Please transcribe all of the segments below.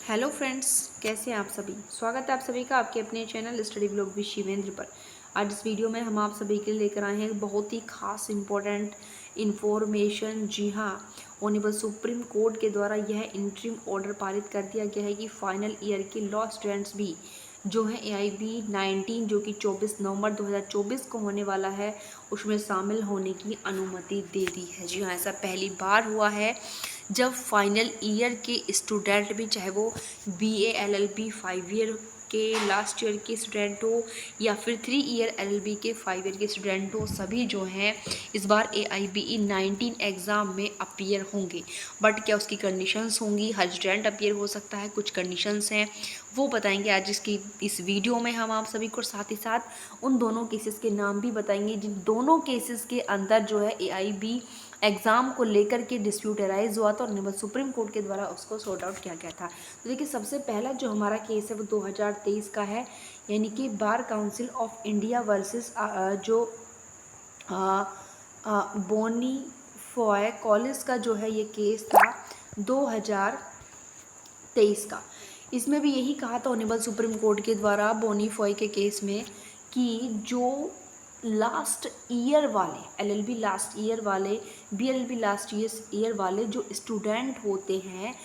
Hello friends, कैसे हैं आप सभी। स्वागत है आप सभी का आपके अपने channel study blog with Shivendra पर। आज इस वीडियो में हम आप सभी के लिए लेकर आए हैं बहुत ही खास इम्पोर्टेंट इन्फॉर्मेशन। जी हाँ, ऑनरेबल सुप्रीम कोर्ट के द्वारा यह इंटरिम ऑर्डर पारित कर दिया गया है कि फाइनल ईयर के लॉ स्टूडेंट्स भी जो है AIB 19 जो कि 24 नवंबर 2024 को होने वाला है उसमें शामिल होने की अनुमति दे दी है। जी हाँ, ऐसा पहली बार हुआ है जब फाइनल ईयर के स्टूडेंट भी, चाहे वो BA LLB 5 ईयर के लास्ट ईयर के स्टूडेंट हो या फिर 3 ईयर LLB के 5 ईयर के स्टूडेंट हो, सभी जो हैं इस बार AIBE 19 एग्ज़ाम में अपीयर होंगे। बट क्या उसकी कंडीशंस होंगी, हर स्टूडेंट अपीयर हो सकता है, कुछ कंडीशंस हैं वो बताएंगे आज इस वीडियो में हम आप सभी को। साथ ही साथ उन दोनों केसेस के नाम भी बताएंगे जिन दोनों केसेस के अंदर जो है AIB एग्ज़ाम को लेकर के डिस्प्यूट अराइज हुआ था और ऑनरेबल सुप्रीम कोर्ट के द्वारा उसको सॉर्ट आउट किया गया था। तो देखिए, सबसे पहला जो हमारा केस है वो 2023 का है, यानी कि बार काउंसिल ऑफ इंडिया वर्सेस जो बोनीफॉय कॉलेज का जो है ये केस था 2023 का। इसमें भी यही कहा था ऑनरेबल सुप्रीम कोर्ट के द्वारा बोनीफॉय के केस में कि जो लास्ट ईयर वाले LLB लास्ट ईयर वाले BLLB लास्ट ईयर वाले जो स्टूडेंट होते हैं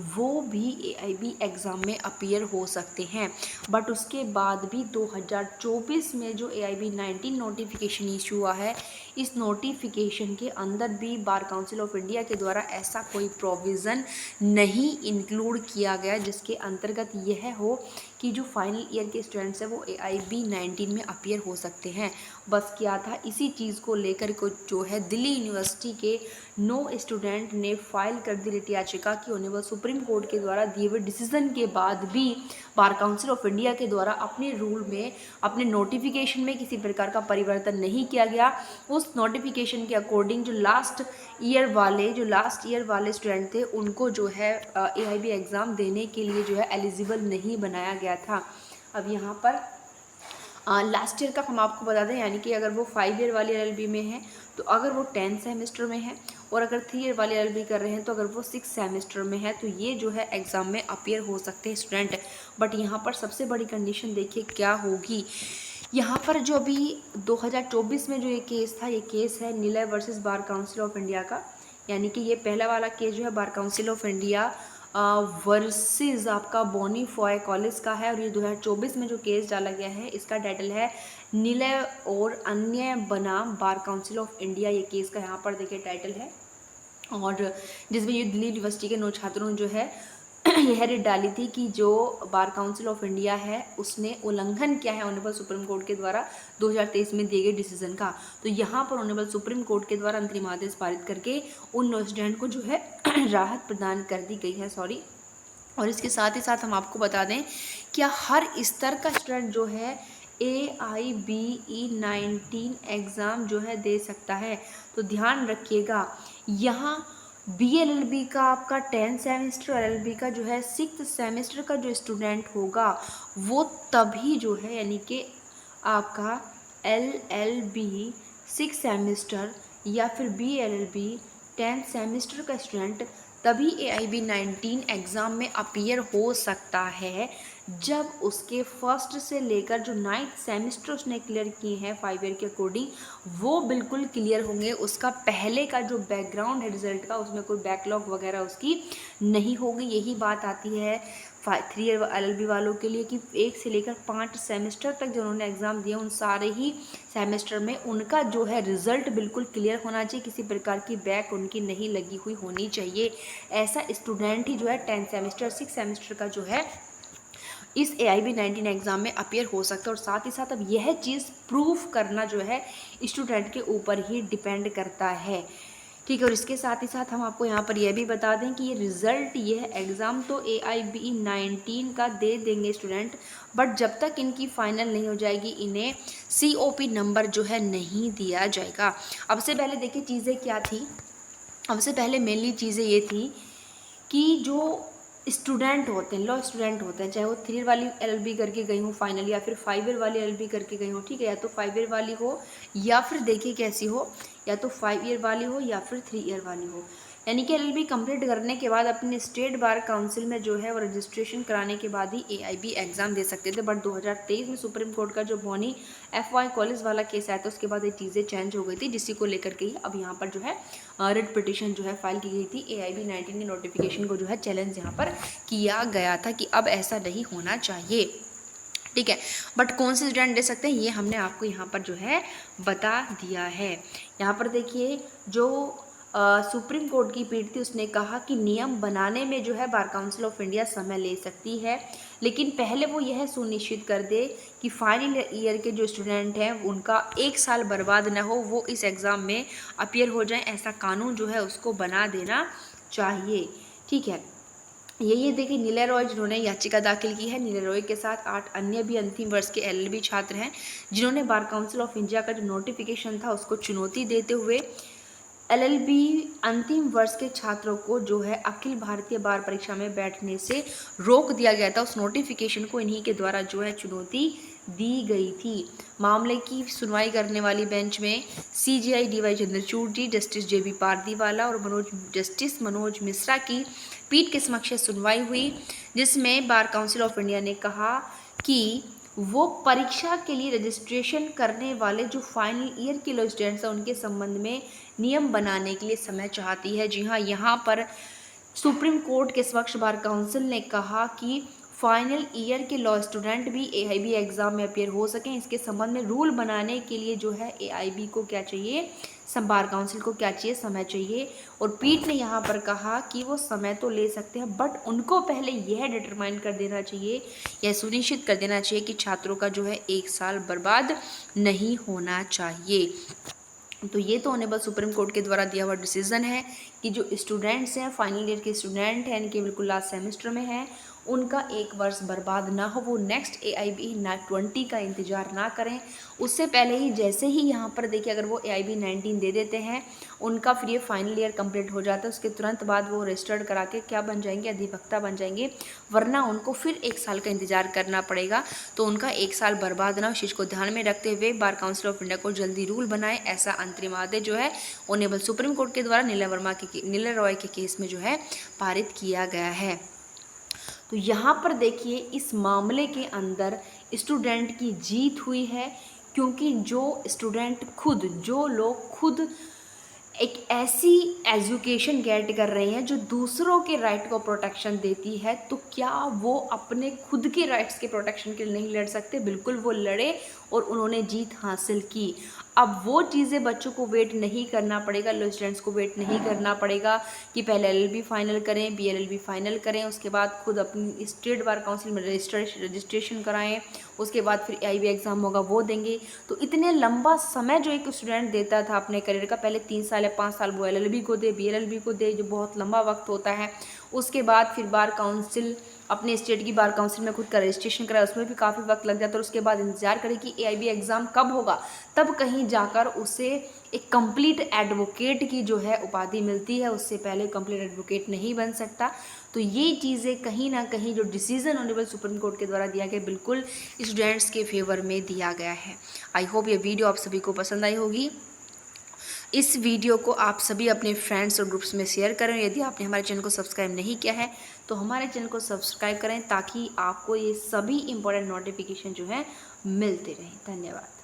वो भी AIB एग्ज़ाम में अपीयर हो सकते हैं। बट उसके बाद भी 2024 में जो AIB 19 नोटिफिकेशन इशू हुआ है, इस नोटिफिकेशन के अंदर भी बार काउंसिल ऑफ इंडिया के द्वारा ऐसा कोई प्रोविज़न नहीं इंक्लूड किया गया जिसके अंतर्गत यह हो कि जो फाइनल ईयर के स्टूडेंट्स हैं वो AIB 19 में अपीयर हो सकते हैं। बस क्या था, इसी चीज़ को लेकर को जो है दिल्ली यूनिवर्सिटी के 9 स्टूडेंट ने फाइल कर दी रिट याचिका कि ऑनरेबल सुप्रीम कोर्ट के द्वारा दिए हुए डिसीजन के बाद भी बार काउंसिल ऑफ इंडिया के द्वारा अपने रूल में, अपने नोटिफिकेशन में किसी प्रकार का परिवर्तन नहीं किया गया। उस नोटिफिकेशन के अकॉर्डिंग जो लास्ट ईयर वाले स्टूडेंट थे उनको जो है AIB एग्ज़ाम देने के लिए जो है एलिजिबल नहीं बनाया गया था। अब यहाँ पर लास्ट ईयर का हम आपको बता दें, यानी कि अगर वो 5 ईयर वाली LLB में है तो अगर वो 10 सेमेस्टर में है, और अगर 3 ईयर वाली LLB कर रहे हैं तो अगर वो 6 सेमेस्टर में है तो ये जो है एग्ज़ाम में अपीयर हो सकते हैं स्टूडेंट। बट यहाँ पर सबसे बड़ी कंडीशन देखिए क्या होगी। यहाँ पर जो अभी 2024 में जो ये केस था, ये केस है Nilay versus Bar Council of India का, यानी कि ये पहला वाला केस जो है Bar Council of India versus आपका बोनीफॉय कॉलेज का है। और ये 2024 में जो केस डाला गया है इसका टाइटल है निलय और अन्य बनाम बार काउंसिल ऑफ इंडिया। ये केस का यहाँ पर देखिए टाइटल है, और जिसमें ये दिल्ली यूनिवर्सिटी के 9 छात्रों ने जो है यह रिट डाली थी कि जो बार काउंसिल ऑफ इंडिया है उसने उल्लंघन किया है ऑनरेबल सुप्रीम कोर्ट के द्वारा 2023 में दिए गए डिसीजन का। तो यहाँ पर ऑनरेबल सुप्रीम कोर्ट के द्वारा अंतरिम आदेश पारित करके उन 9 स्टूडेंट को जो है राहत प्रदान कर दी गई है। और इसके साथ ही साथ हम आपको बता दें, क्या हर स्तर का स्टूडेंट जो है AIBE 19 एग्ज़ाम जो है दे सकता है। तो ध्यान रखिएगा, यहाँ BLLB का आपका 10 सेमेस्टर, LLB का जो है 6 सेमेस्टर का जो स्टूडेंट होगा वो तभी जो है, यानी कि आपका LLB 6 सेमेस्टर या फिर BLLB 10 सेमेस्टर का स्टूडेंट तभी AIB 19 एग्ज़ाम में अपीयर हो सकता है जब उसके फर्स्ट से लेकर जो 9th सेमेस्टर उसने क्लियर किए हैं 5 ईयर के अकॉर्डिंग वो बिल्कुल क्लियर होंगे। उसका पहले का जो बैकग्राउंड है रिजल्ट का, उसमें कोई बैकलॉग वगैरह उसकी नहीं होगी। यही बात आती है 3 ईयर LLB वालों के लिए कि 1 से लेकर 5 सेमेस्टर तक जो उन्होंने एग्ज़ाम दिया उन सारे ही सेमेस्टर में उनका जो है रिज़ल्ट बिल्कुल क्लियर होना चाहिए, किसी प्रकार की बैक उनकी नहीं लगी हुई होनी चाहिए। ऐसा स्टूडेंट ही जो है 10 सेमेस्टर 6 सेमेस्टर का जो है इस AIB 19 एग्ज़ाम में अपीयर हो सकता है। और साथ ही साथ अब यह चीज़ प्रूफ करना जो है स्टूडेंट के ऊपर ही डिपेंड करता है, ठीक है। और इसके साथ ही साथ हम आपको यहाँ पर यह भी बता दें कि ये रिज़ल्ट, ये एग्ज़ाम तो AIBE 19 का दे देंगे स्टूडेंट, बट जब तक इनकी फ़ाइनल नहीं हो जाएगी इन्हें COP नंबर जो है नहीं दिया जाएगा। अब से पहले देखिए चीज़ें क्या थी, अब से पहले मेनली चीज़ें ये थी कि जो स्टूडेंट होते हैं, लॉ स्टूडेंट होते हैं, चाहे वो 3 ईयर वाली LLB करके गई हूँ फाइनल या फिर 5 ईयर वाली LLB करके गई हूँ, ठीक है, या तो 5 ईयर वाली हो या फिर देखिए कैसी हो, या तो 5 ईयर वाली हो या फिर 3 ईयर वाली हो। यानी कि एलएलबी कंप्लीट करने के बाद अपने स्टेट बार काउंसिल में जो है वो रजिस्ट्रेशन कराने के बाद ही एआईबी एग्ज़ाम दे सकते थे। बट 2023 में सुप्रीम कोर्ट का जो बोनी एफवाई कॉलेज वाला केस आया था उसके बाद ये चीज़ें चेंज हो गई थी, जिसी को लेकर के ही अब यहाँ पर जो है रिट पिटिशन जो है फाइल की गई थी। AIB 19 ने नोटिफिकेशन को जो है चैलेंज यहाँ पर किया गया था कि अब ऐसा नहीं होना चाहिए, ठीक है। बट कौन से स्टूडेंट दे सकते हैं ये हमने आपको यहाँ पर जो है बता दिया है। यहाँ पर देखिए जो सुप्रीम कोर्ट की पीठ थी उसने कहा कि नियम बनाने में जो है बार काउंसिल ऑफ इंडिया समय ले सकती है, लेकिन पहले वो यह सुनिश्चित कर दे कि फाइनल ईयर के जो स्टूडेंट हैं उनका 1 साल बर्बाद न हो, वो इस एग्ज़ाम में अपीयर हो जाए, ऐसा कानून जो है उसको बना देना चाहिए, ठीक है। ये देखिए नीलय रॉय जिन्होंने याचिका दाखिल की है। नीलय रॉय के साथ 8 अन्य भी अंतिम वर्ष के एलएलबी छात्र हैं जिन्होंने बार काउंसिल ऑफ इंडिया का जो नोटिफिकेशन था उसको चुनौती देते हुए एलएलबी अंतिम वर्ष के छात्रों को जो है अखिल भारतीय बार परीक्षा में बैठने से रोक दिया गया था। उस नोटिफिकेशन को इन्हीं के द्वारा जो है चुनौती दी गई थी। मामले की सुनवाई करने वाली बेंच में CJI DY चंद्रचूड़ जी, जस्टिस JB पारदीवाला और जस्टिस मनोज मिश्रा की पीठ के समक्ष सुनवाई हुई, जिसमें बार काउंसिल ऑफ इंडिया ने कहा कि वो परीक्षा के लिए रजिस्ट्रेशन करने वाले जो फाइनल ईयर के स्टूडेंट्स हैं उनके संबंध में नियम बनाने के लिए समय चाहती है। जी हाँ, यहाँ पर सुप्रीम कोर्ट के समक्ष बार काउंसिल ने कहा कि फाइनल ईयर के लॉ स्टूडेंट भी AIB एग्ज़ाम में अपीयर हो सकें, इसके संबंध में रूल बनाने के लिए जो है AIB को क्या चाहिए, बार काउंसिल को क्या चाहिए, समय चाहिए। और पीठ ने यहाँ पर कहा कि वो समय तो ले सकते हैं बट उनको पहले यह डिटरमाइन कर देना चाहिए, यह सुनिश्चित कर देना चाहिए कि छात्रों का जो है 1 साल बर्बाद नहीं होना चाहिए। तो ये तो ऑनेबल सुप्रीम कोर्ट के द्वारा दिया हुआ डिसीजन है कि जो स्टूडेंट्स हैं फाइनल ईयर के स्टूडेंट हैं इनके बिल्कुल लास्ट सेमेस्टर में हैं, उनका 1 वर्ष बर्बाद ना हो, वो नेक्स्ट AIB 20 का इंतज़ार ना करें। उससे पहले ही जैसे ही यहाँ पर देखिए अगर वो AIB 19 दे देते हैं, उनका फिर ये फाइनल ईयर कंप्लीट हो जाता है, उसके तुरंत बाद वो रजिस्टर्ड करा के क्या बन जाएंगे, अधिवक्ता बन जाएंगे, वरना उनको फिर 1 साल का इंतज़ार करना पड़ेगा। तो उनका 1 साल बर्बाद ना हो, इस चीज़ को ध्यान में रखते हुए बार काउंसिल ऑफ इंडिया को जल्दी रूल बनाए, ऐसा अंतरिम आदेश जो है ऑनेबल सुप्रीम कोर्ट के द्वारा नीलय रॉय के केस में जो है पारित किया गया है। तो यहाँ पर देखिए इस मामले के अंदर स्टूडेंट की जीत हुई है, क्योंकि जो लोग खुद एक ऐसी एजुकेशन गेट कर रहे हैं जो दूसरों के राइट को प्रोटेक्शन देती है, तो क्या वो अपने खुद के राइट्स के प्रोटेक्शन के लिए नहीं लड़ सकते? बिल्कुल वो लड़े और उन्होंने जीत हासिल की। अब वो चीज़ें बच्चों को वेट नहीं करना पड़ेगा, लो स्टूडेंट्स को वेट नहीं करना पड़ेगा कि पहले LLB फाइनल करें, BLLB फाइनल करें, उसके बाद खुद अपनी स्टेट बार काउंसिल में रजिस्ट्रेशन कराएं, उसके बाद फिर AIB एग्ज़ाम होगा वो देंगे। तो इतने लंबा समय जो एक स्टूडेंट देता था अपने करियर का, पहले 3 साल या 5 साल वो LLB को दे, BLLB को दे, जो बहुत लंबा वक्त होता है। उसके बाद फिर बार काउंसिल अपने स्टेट की बार काउंसिल में खुद का रजिस्ट्रेशन कराए, उसमें भी काफ़ी वक्त लग जाता है और उसके बाद इंतजार करें कि AIB एग्ज़ाम कब होगा, तब कहीं जाकर उसे एक कंप्लीट एडवोकेट की जो है उपाधि मिलती है। उससे पहले कंप्लीट एडवोकेट नहीं बन सकता। तो ये चीज़ें कहीं ना कहीं जो डिसीजन ऑनरेबल सुप्रीम कोर्ट के द्वारा दिया गया बिल्कुल स्टूडेंट्स के फेवर में दिया गया है। आई होप ये वीडियो आप सभी को पसंद आई होगी। इस वीडियो को आप सभी अपने फ्रेंड्स और ग्रुप्स में शेयर करें। यदि आपने हमारे चैनल को सब्सक्राइब नहीं किया है तो हमारे चैनल को सब्सक्राइब करें ताकि आपको ये सभी इंपॉर्टेंट नोटिफिकेशन जो है मिलते रहें। धन्यवाद।